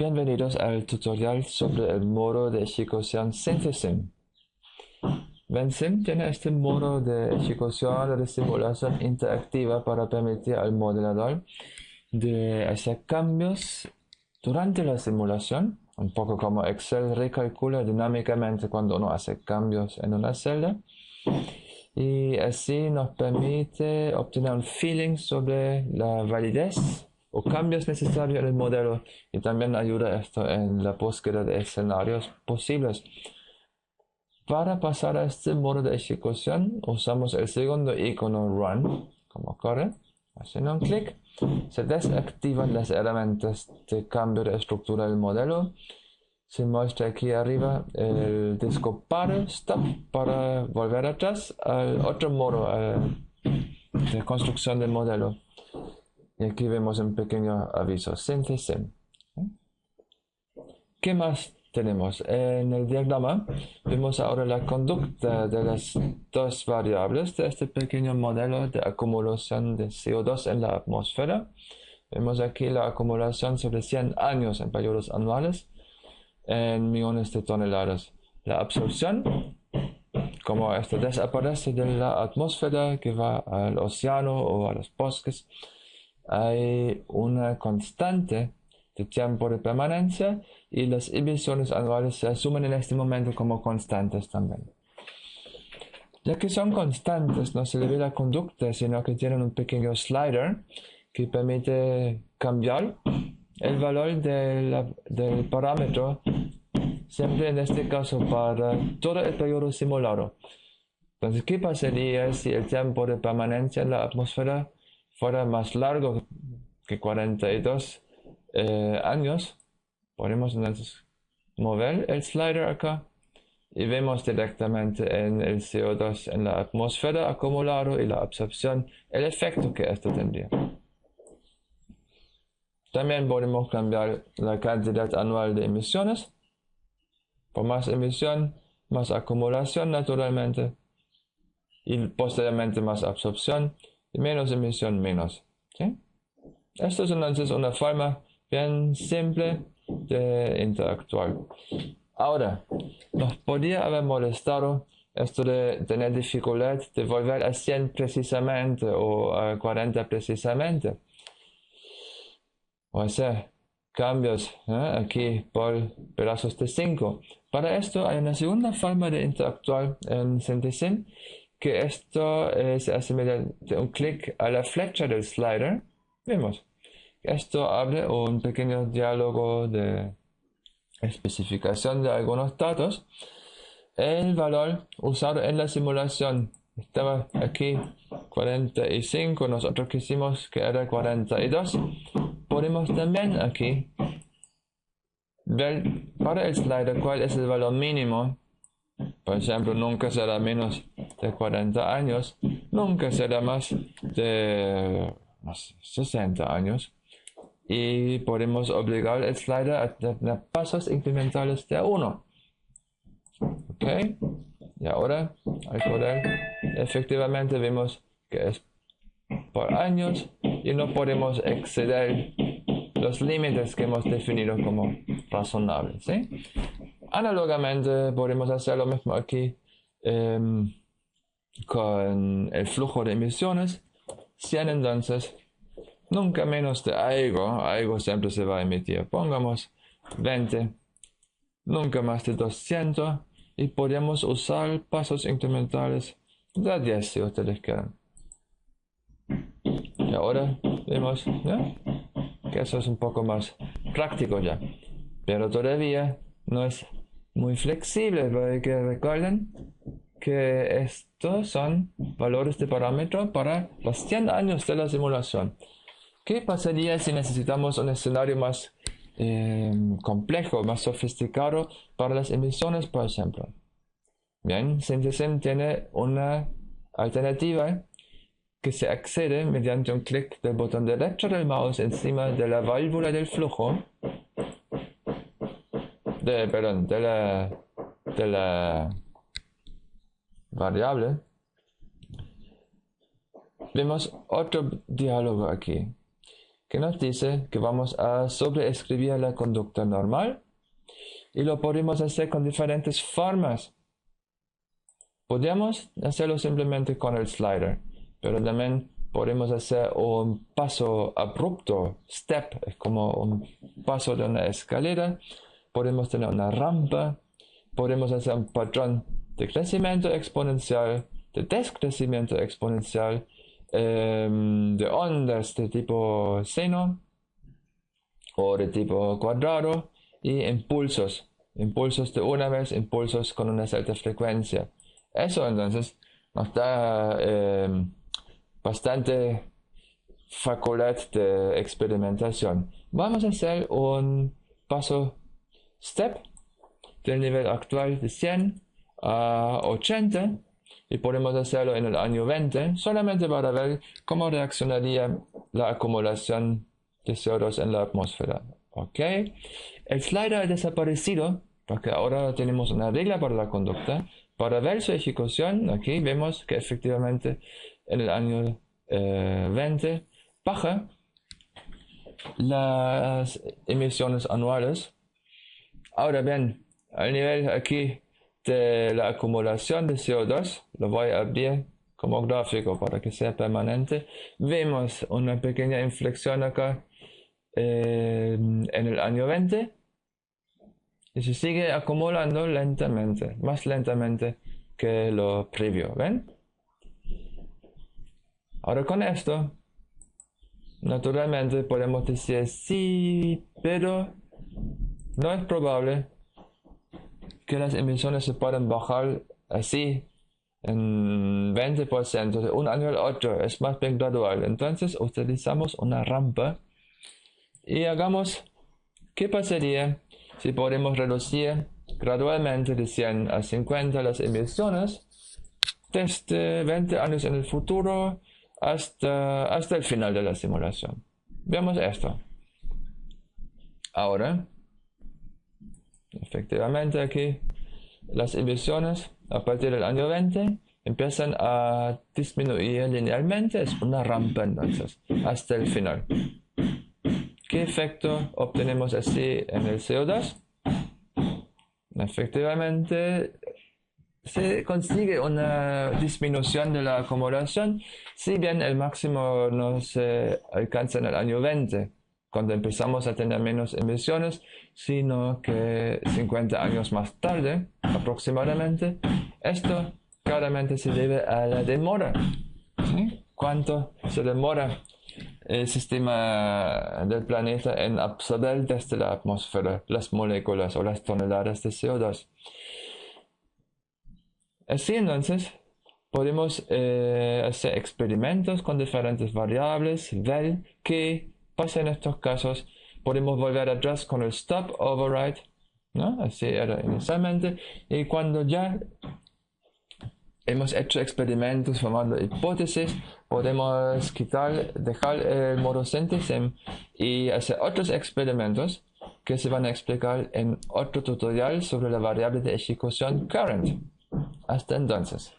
Bienvenidos al tutorial sobre el modo de ejecución SynthSim. Vensim tiene este modo de ejecución de simulación interactiva para permitir al modelador de hacer cambios durante la simulación, un poco como Excel recalcula dinámicamente cuando uno hace cambios en una celda, y así nos permite obtener un feeling sobre la validez o cambios necesarios en el modelo, y también ayuda esto en la búsqueda de escenarios posibles. Para pasar a este modo de ejecución usamos el segundo icono Run, como corre, haciendo un clic. Se desactivan las herramientas de cambio de estructura del modelo. Se muestra aquí arriba el disco Paddle Stop para volver atrás al otro modo de construcción del modelo. Y aquí vemos un pequeño aviso, SynthSim. ¿Qué más tenemos? En el diagrama vemos ahora la conducta de las dos variables de este pequeño modelo de acumulación de CO2 en la atmósfera. Vemos aquí la acumulación sobre 100 años en periodos anuales en millones de toneladas. La absorción, como esto desaparece de la atmósfera que va al océano o a los bosques, hay una constante de tiempo de permanencia y las emisiones anuales se asumen en este momento como constantes también. Ya que son constantes, no se le ve la conducta, sino que tienen un pequeño slider que permite cambiar el valor del parámetro, siempre en este caso para todo el periodo simulado. Entonces, ¿qué pasaría si el tiempo de permanencia en la atmósfera fuera más largo que 42 años? Podemos entonces mover el slider acá y vemos directamente en el CO2 en la atmósfera acumulado y la absorción el efecto que esto tendría. También podemos cambiar la cantidad anual de emisiones. Por más emisión, más acumulación naturalmente, y posteriormente más absorción, y menos emisión, menos. ¿Sí? Esto es entonces una forma bien simple de interactuar. Ahora, nos podría haber molestado esto de tener dificultad de volver a 100 precisamente o a 40 precisamente. O sea, cambios aquí por pedazos de 5. Para esto hay una segunda forma de interactuar en SynthSim, que esto se asemeja de un clic a la flecha del slider. Vemos. Esto abre un pequeño diálogo de especificación de algunos datos. El valor usado en la simulación estaba aquí 45, nosotros quisimos que era 42. Podemos también aquí ver para el slider cuál es el valor mínimo. Por ejemplo, nunca será menos de 40 años, nunca será más de 60 años. Y podemos obligar el slider a tener pasos incrementales de 1. Ok, y ahora al correr efectivamente vemos que es por años y no podemos exceder los límites que hemos definido como razonables. ¿Sí? Análogamente podemos hacer lo mismo aquí con el flujo de emisiones. 100 entonces, nunca menos de algo siempre se va a emitir. Pongamos 20, nunca más de 200, y podemos usar pasos incrementales de 10 si ustedes quieren. Y ahora vemos que eso es un poco más práctico ya, pero todavía no es muy flexible, porque recuerden que estos son valores de parámetro para los 100 años de la simulación. ¿Qué pasaría si necesitamos un escenario más complejo, más sofisticado para las emisiones, por ejemplo? Bien, SynthSim tiene una alternativa que se accede mediante un clic del botón derecho del mouse encima de la válvula del flujo, de la variable. Vemos otro diálogo aquí. que nos dice que vamos a sobreescribir la conducta normal y lo podemos hacer con diferentes formas. Podríamos hacerlo simplemente con el slider, pero también podemos hacer un paso abrupto, step, es como un paso de una escalera. Podemos tener una rampa, podemos hacer un patrón de crecimiento exponencial, de descrecimiento exponencial, de ondas de tipo seno o de tipo cuadrado y impulsos de una vez, impulsos con una cierta frecuencia. Eso entonces nos da bastante facultad de experimentación. Vamos a hacer un paso step del nivel actual de 100 a 80 y podemos hacerlo en el año 20 solamente para ver cómo reaccionaría la acumulación de CO2 en la atmósfera. Ok, el slider ha desaparecido porque ahora tenemos una regla para la conducta. Para ver su ejecución, aquí vemos que efectivamente en el año 20 baja las emisiones anuales. Ahora bien, al nivel aquí de la acumulación de CO2, lo voy a abrir como gráfico para que sea permanente. Vemos una pequeña inflexión acá en el año 20 y se sigue acumulando lentamente, más lentamente que lo previo, ¿ven? Ahora con esto, naturalmente podemos decir sí, pero no es probable que las emisiones se puedan bajar así en 20% de un año al otro, es más bien gradual. Entonces utilizamos una rampa y hagamos qué pasaría si podemos reducir gradualmente de 100 a 50 las emisiones desde 20 años en el futuro hasta el final de la simulación. Veamos esto. Ahora, efectivamente aquí las emisiones a partir del año 20 empiezan a disminuir linealmente, es una rampa entonces, hasta el final. ¿Qué efecto obtenemos así en el CO2? Efectivamente, se consigue una disminución de la acumulación, si bien el máximo no se alcanza en el año 20, cuando empezamos a tener menos emisiones, sino que 50 años más tarde, aproximadamente. Esto claramente se debe a la demora. ¿Sí? ¿Cuánto se demora el sistema del planeta en absorber desde la atmósfera las moléculas o las toneladas de CO2? Así entonces podemos hacer experimentos con diferentes variables, ver qué pasa en estos casos. Podemos volver atrás con el stop override, ¿no? Así era inicialmente, y cuando ya hemos hecho experimentos formando hipótesis, podemos dejar el modo SynthesM y hacer otros experimentos que se van a explicar en otro tutorial sobre la variable de ejecución current. Hasta entonces.